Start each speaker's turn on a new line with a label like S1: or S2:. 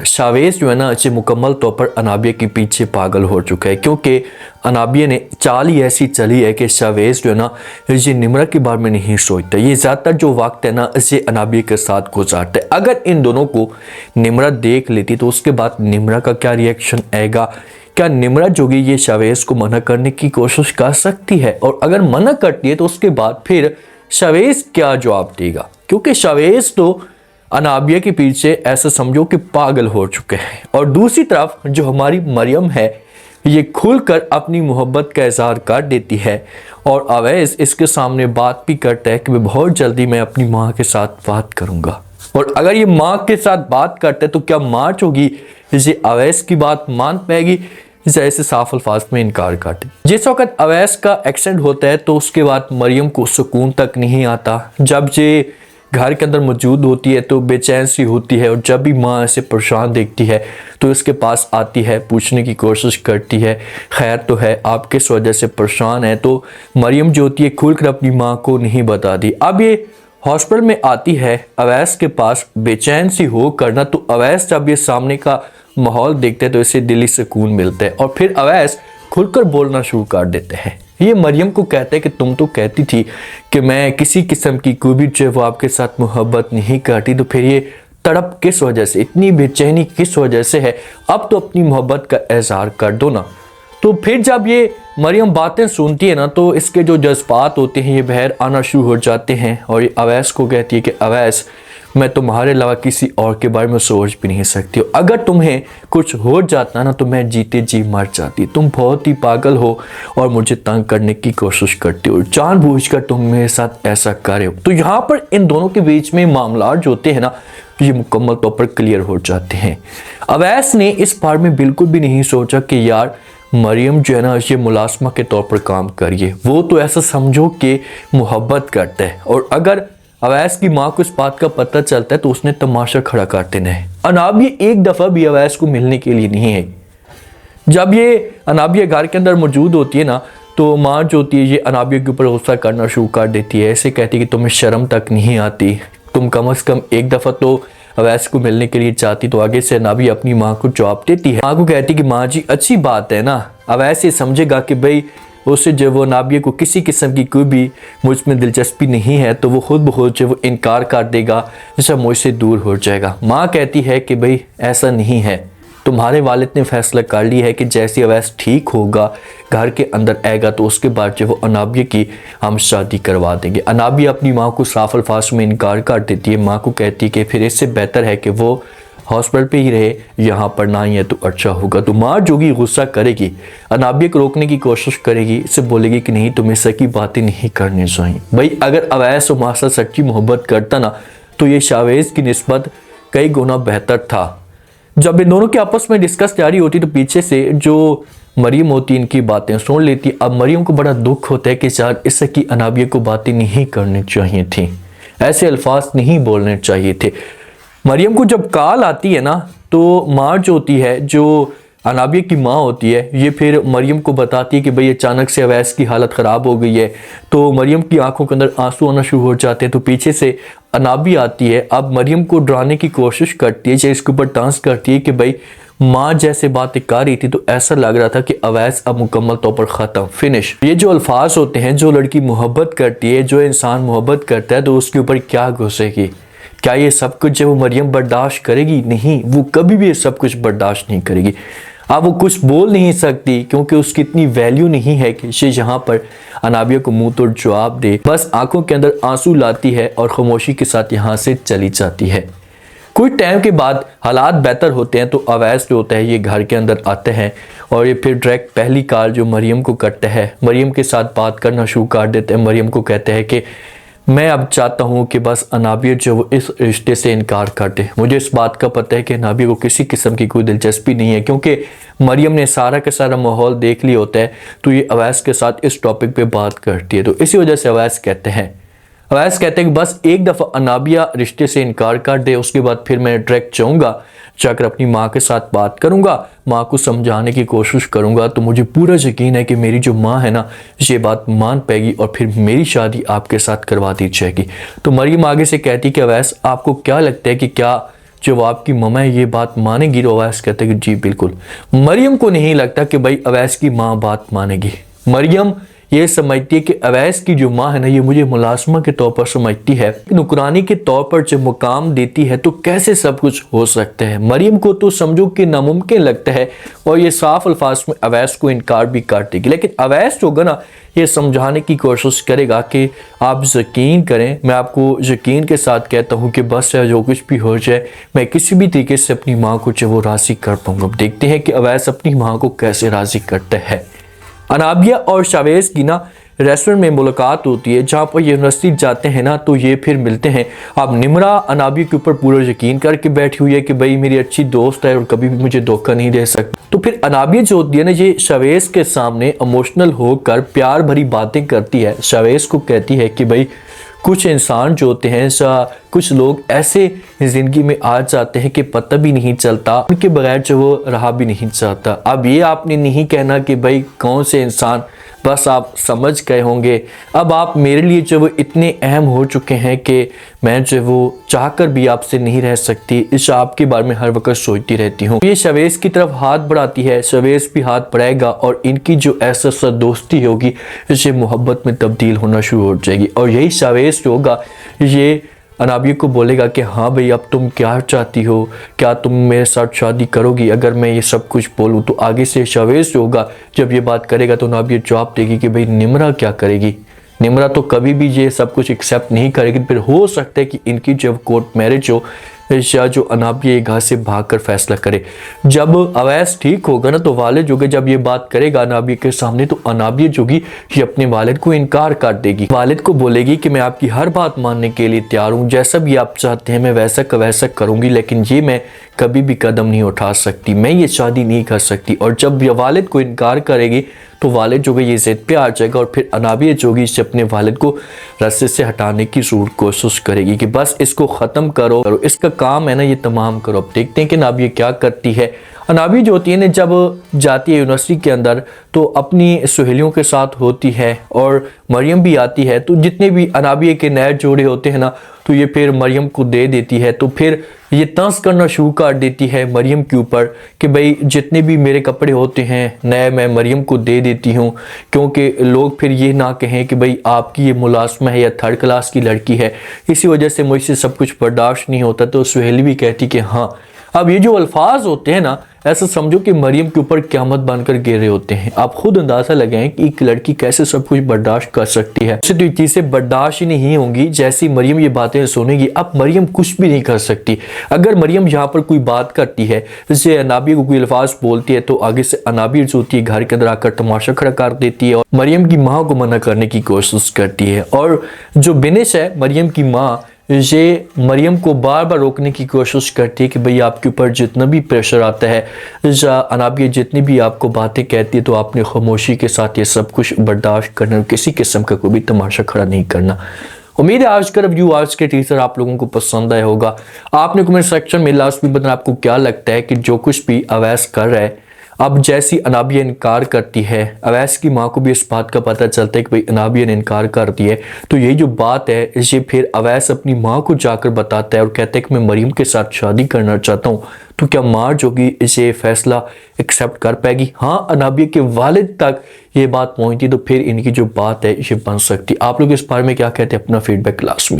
S1: Chavez जो है ना अच्छे मुकम्मल तौर पर अनाबिया के पीछे पागल हो चुका है, क्योंकि अनाबिया ने चाल ही ऐसी चली है कि शावेज जो है ना ये निम्रा के बारे में नहीं सोचता। ये ज़्यादातर जो वक्त है ना इसे अनाबिया के साथ गुजारता है। अगर इन दोनों को निम्रा देख लेती तो उसके बाद निम्रा का क्या रिएक्शन आएगा? क्या निम्रा जोगी ये शावेज को मना करने की कोशिश कर सकती है? और अगर मना करती है तो उसके बाद फिर शावेज क्या जवाब देगा? क्योंकि शावेज तो अनाबिया के पीछे ऐसा समझो कि पागल हो चुके हैं। और दूसरी तरफ जो हमारी मरियम है ये खुलकर अपनी मोहब्बत का इजहार कर देती है और अवैस इसके सामने बात भी करता है कि बहुत जल्दी मैं अपनी माँ के साथ बात करूँगा। और अगर ये माँ के साथ बात करते तो क्या माँ होगी ये अवैस की बात मान पाएगी? जैसे साफ अल्फाज में इनकार करते। जिस वक्त अवैस का एक्सीडेंट होता है तो उसके बाद मरियम को सुकून तक नहीं आता। जब ये घर के अंदर मौजूद होती है तो बेचैन सी होती है और जब भी माँ ऐसे परेशान देखती है तो इसके पास आती है, पूछने की कोशिश करती है, खैर तो है, आप किस वजह से परेशान है? तो मरियम जो होती है खुलकर अपनी माँ को नहीं बताती। अब ये हॉस्पिटल में आती है अवैस के पास बेचैन सी हो करना, तो अवैस जब ये सामने का माहौल देखते हैं तो इसे दिली सुकून मिलता है और फिर अवैस खुलकर बोलना शुरू कर देते हैं। ये मरियम को कहते हैं कि तुम तो कहती थी कि मैं किसी किस्म की कोई भी जो वो आपके साथ मोहब्बत नहीं करती, तो फिर ये तड़प किस वजह से, इतनी बेचैनी किस वजह से है? अब तो अपनी मोहब्बत का इजहार कर दो ना। तो फिर जब ये मरियम बातें सुनती है ना तो इसके जो जज्बात होते हैं ये बहर आना शुरू हो जाते हैं और ये अवैस को कहती है कि अवैस मैं तुम्हारे अलावा किसी और के बारे में सोच भी नहीं सकती। अगर तुम्हें कुछ हो जाता ना तो मैं जीते जी मर जाती। तुम बहुत ही पागल हो और मुझे तंग करने की कोशिश करती हो, जानबूझकर तुम मेरे साथ ऐसा कर रहे हो। तो यहाँ पर इन दोनों के बीच में मामला जो होते हैं ना ये मुकम्मल तौर पर क्लियर हो जाते हैं। अवैस ने इस बारे में बिल्कुल भी नहीं सोचा कि यार मरियम जो है ना ये मुलाजमा के तौर पर काम करिए, वो तो ऐसा समझो कि मोहब्बत करता है। और अगर अवैस की माँ को इस बात का पता चलता है तो उसने तमाशा खड़ा कर देना है। अनाबिया एक दफ़ा भी अवैस को मिलने के लिए नहीं है। जब ये अनाबिया घर के अंदर मौजूद होती है ना तो माँ जो होती है ये अनाबिया के ऊपर गुस्सा करना शुरू कर देती है। ऐसे कहती है कि तुम्हें शर्म तक नहीं आती, तुम कम से कम एक दफ़ा तो अवैस को मिलने के लिए चाहती। तो आगे से अनाबिया अपनी माँ को जवाब देती है। माँ को कहती है कि माँ जी अच्छी बात है ना, अवैस ये समझेगा कि भाई उससे जब वो अनाबिया को किसी किस्म की कोई भी मुझ में दिलचस्पी नहीं है तो वो खुद ब खुद जो वो इनकार कर देगा, जैसा मुझसे दूर हो जाएगा। माँ कहती है कि भाई ऐसा नहीं है, तुम्हारे वालिद ने फैसला कर लिया है कि जैसे अवैस ठीक होगा घर के अंदर आएगा तो उसके बाद जो वो अनाबिया की हम शादी करवा देंगे। अनाबिया अपनी माँ को साफ अल्फाज में इनकार कर देती है। माँ को कहती है कि फिर इससे बेहतर है कि वो हॉस्पिटल पे ही रहे, यहाँ पर ना ही है तो अच्छा होगा। तो माँ जोगी गुस्सा करेगी, अनाबिया को रोकने की कोशिश करेगी, इससे बोलेगी कि नहीं तुम्हें सकी बातें नहीं करनी चाहिए। भाई अगर अवैस उमार से सच्ची मोहब्बत करता ना तो ये शावेज की निस्बत कई गुना बेहतर था। जब इन दोनों के आपस में डिस्कस जारी होती तो पीछे से जो मरियम होती इनकी बातें सुन लेती। अब मरियम को बड़ा दुख होता है कि शायद इससे की अनाबिया को बातें नहीं करनी चाहिए थी, ऐसे अल्फाज नहीं बोलने चाहिए थे। मरियम को जब कॉल आती है ना तो माँ जो होती है, जो अनाबिया की माँ होती है, ये फिर मरियम को बताती है कि भाई अचानक से अवैस की हालत ख़राब हो गई है। तो मरियम की आंखों के अंदर आंसू आना शुरू हो जाते हैं। तो पीछे से अनाबिया आती है, अब मरियम को डराने की कोशिश करती है, इसके ऊपर डांस करती है कि भाई माँ जैसे बातें कर रही थी तो ऐसा लग रहा था कि अवैस अब मुकम्मल तौर पर ख़त्म, फिनिश। ये जो अल्फाज होते हैं, जो लड़की मोहब्बत करती है, जो इंसान मोहब्बत करता है तो उसके ऊपर क्या गुस्सेगी? क्या ये सब कुछ जब वो मरियम बर्दाश्त करेगी? नहीं, वो कभी भी ये सब कुछ बर्दाश्त नहीं करेगी। अब वो कुछ बोल नहीं सकती क्योंकि उसकी इतनी वैल्यू नहीं है कि ये यहाँ पर अनाबिया को मुंह तोड़ जवाब दे। बस आंखों के अंदर आंसू लाती है और खामोशी के साथ यहाँ से चली जाती है। कुछ टाइम के बाद हालात बेहतर होते हैं तो अवैस जो होता है ये घर के अंदर आते हैं और ये फिर डायरेक्ट पहली कॉल जो मरियम को करता है, मरियम के साथ बात करना शुरू कर देते हैं। मरियम को कहते हैं कि मैं अब चाहता हूँ कि बस अनाबिया जो वो इस रिश्ते से इनकार कर दे। मुझे इस बात का पता है कि अनाबिया को किसी किस्म की कोई दिलचस्पी नहीं है, क्योंकि मरियम ने सारा का सारा माहौल देख लिया होता है तो ये अवैस के साथ इस टॉपिक पे बात करती है। तो इसी वजह से अवैस कहते हैं कि बस एक दफ़ा अनाबिया रिश्ते से इनकार कर दे, उसके बाद फिर मैं डायरेक्ट जाऊँगा, जाकर अपनी माँ के साथ बात करूँगा, माँ को समझाने की कोशिश करूँगा। तो मुझे पूरा यकीन है कि मेरी जो माँ है ना ये बात मान पाएगी और फिर मेरी शादी आपके साथ करवा दी जाएगी। तो मरियम आगे से कहती कि अवैस आपको क्या लगता है कि क्या जो आपकी ममा है ये बात मानेगी? तो अवैस कहते हैं कि जी बिल्कुल। मरियम को नहीं लगता कि भाई अवैस की माँ बात मानेगी। मरियम ये समझती है कि अवैस की जो माँ है ना, ये मुझे मुलाजमा के तौर पर समझती है, नुकरानी के तौर पर जब मुकाम देती है तो कैसे सब कुछ हो सकता है। मरियम को तो समझो कि नामुमकिन लगता है और ये साफ अल्फाज में अवैस को इनकार भी कर देगी। लेकिन अवैस जो होगा ना, ये समझाने की कोशिश करेगा कि आप यकीन करें, मैं आपको यकीन के साथ कहता हूँ कि बस जो कुछ भी हो जाए मैं किसी भी तरीके से अपनी माँ को जो वो राज़ी कर पाऊँगा। अब देखते हैं कि अवैस अपनी माँ को कैसे राज़ी करता है। अनाबिया और शावेज की ना रेस्टोरेंट में मुलाकात होती है, जहाँ पर यूनिवर्सिटी जाते हैं ना तो ये फिर मिलते हैं। अब निमरा अनाबिया के ऊपर पूरा यकीन करके बैठी हुई है कि भाई मेरी अच्छी दोस्त है और कभी भी मुझे धोखा नहीं दे सकती। तो फिर अनाबिया जो होती है ना, ये शावेज के सामने इमोशनल होकर प्यार भरी बातें करती है। शावेज को कहती है कि भाई कुछ इंसान जो होते हैं, कुछ लोग ऐसे ज़िंदगी में आ जाते हैं कि पता भी नहीं चलता, उनके बगैर जो वो रहा भी नहीं चाहता। अब ये आपने नहीं कहना कि भाई कौन से इंसान, बस आप समझ गए होंगे। अब आप मेरे लिए जो वो इतने अहम हो चुके हैं कि मैं जो वो चाहकर भी आपसे नहीं रह सकती। इस आपके बारे में हर वक्त सोचती रहती हूँ। ये शवेज की तरफ हाथ बढ़ाती है, शवेज भी हाथ बढ़ाएगा और इनकी जो ऐसा दोस्ती होगी इसे मोहब्बत में तब्दील होना शुरू हो जाएगी। और यही शवेज जो होगा ये अनाबिया को बोलेगा कि हाँ भाई अब तुम क्या चाहती हो, क्या तुम मेरे साथ शादी करोगी? अगर मैं ये सब कुछ बोलूँ तो आगे से शवेज जो होगा जब ये बात करेगा तो अनाबिया जवाब देगी कि भाई निमरा क्या करेगी। निमरा तो कभी भी ये सब कुछ एक्सेप्ट नहीं करेगी। फिर हो सकता है कि इनकी जब कोर्ट मैरिज हो या जो अनाबिया घर से भागकर फैसला करे। जब अवैस ठीक होगा ना तो वालिद जो जब ये बात करेगा अनाबिया के सामने तो अनाबिया जोगी ये अपने वालिद को इनकार कर देगी। वालिद को बोलेगी कि मैं आपकी हर बात मानने के लिए तैयार हूँ, जैसा भी आप चाहते हैं मैं वैसा का वैसा करूँगी, लेकिन ये मैं कभी भी कदम नहीं उठा सकती, मैं ये शादी नहीं कर सकती। और जब ये वालिद को इनकार करेगी तो वालिद जो ये ज़िद पे आ जाएगा और फिर अनाबिया जोगी इससे अपने वालिद को रास्ते से हटाने की जरूर कोशिश करेगी कि बस इसको ख़त्म करो, इसका काम है ना ये तमाम करो। अब देखते हैं कि अनाबिया क्या करती है। अनाबिया जो होती है ना, जब जाती है यूनिवर्सिटी के अंदर तो अपनी सहेलियों के साथ होती है और मरियम भी आती है। तो जितने भी अनाबिया के नए जोड़े होते हैं ना तो ये फिर मरियम को दे देती है। तो फिर ये तंज करना शुरू कर देती है मरियम के ऊपर कि भाई जितने भी मेरे कपड़े होते हैं नए मैं मरियम को दे देती हूँ, क्योंकि लोग फिर ये ना कहें कि भाई आपकी ये मुलाजमा है या थर्ड क्लास की लड़की है, इसी वजह से मुझसे सब कुछ बर्दाश्त नहीं होता। तो सुहेली भी कहती कि हाँ। अब ये जो अल्फाज होते हैं ना, ऐसा समझो कि मरियम के ऊपर क़यामत बनकर गिर रहे होते हैं। आप खुद अंदाज़ा लगाएं कि एक लड़की कैसे सब कुछ बर्दाश्त कर सकती है। तो ये चीज़ें बर्दाश्त ही नहीं होंगी। जैसी मरियम ये बातें सुनेगी, अब मरियम कुछ भी नहीं कर सकती। अगर मरियम यहाँ पर कोई बात करती है, जैसे अनाबिया को कोई अल्फाज बोलती है, तो आगे से अनाबिया जो होती है घर के अंदर आकर तमाशा खड़ा कर देती है और मरियम की माँ को मना करने की कोशिश करती है। और जो बिनिश है मरियम की माँ, ये मरियम को बार बार रोकने की कोशिश करती है कि भाई आपके ऊपर जितना भी प्रेशर आता है, अनाबिया जितनी भी आपको बातें कहती है तो आपने खामोशी के साथ ये सब कुछ बर्दाश्त करना और किसी किस्म का कोई भी तमाशा खड़ा नहीं करना। उम्मीद है आज का रिव्यू, आज के टीजर आप लोगों को पसंद आया होगा। आपने कमेंट सेक्शन में लास्ट में बताना आपको क्या लगता है कि जो कुछ भी अवैस कर रहा है, अब जैसी अनाबिया इनकार करती है, अवैस की माँ को भी इस बात का पता चलता है कि भाई अनाबिया ने इनकार कर दी है, तो यही जो बात है ये फिर अवैस अपनी माँ को जाकर बताता है और कहता है कि मैं मरियम के साथ शादी करना चाहता हूँ। तो क्या माँ जो कि इसे फैसला एक्सेप्ट कर पाएगी? हाँ, अनाबिया के वालिद तक ये बात पहुँचती तो फिर इनकी जो बात है ये बन सकती। आप लोग इस बारे में क्या कहते हैं? अपना फीडबैक लास्ट में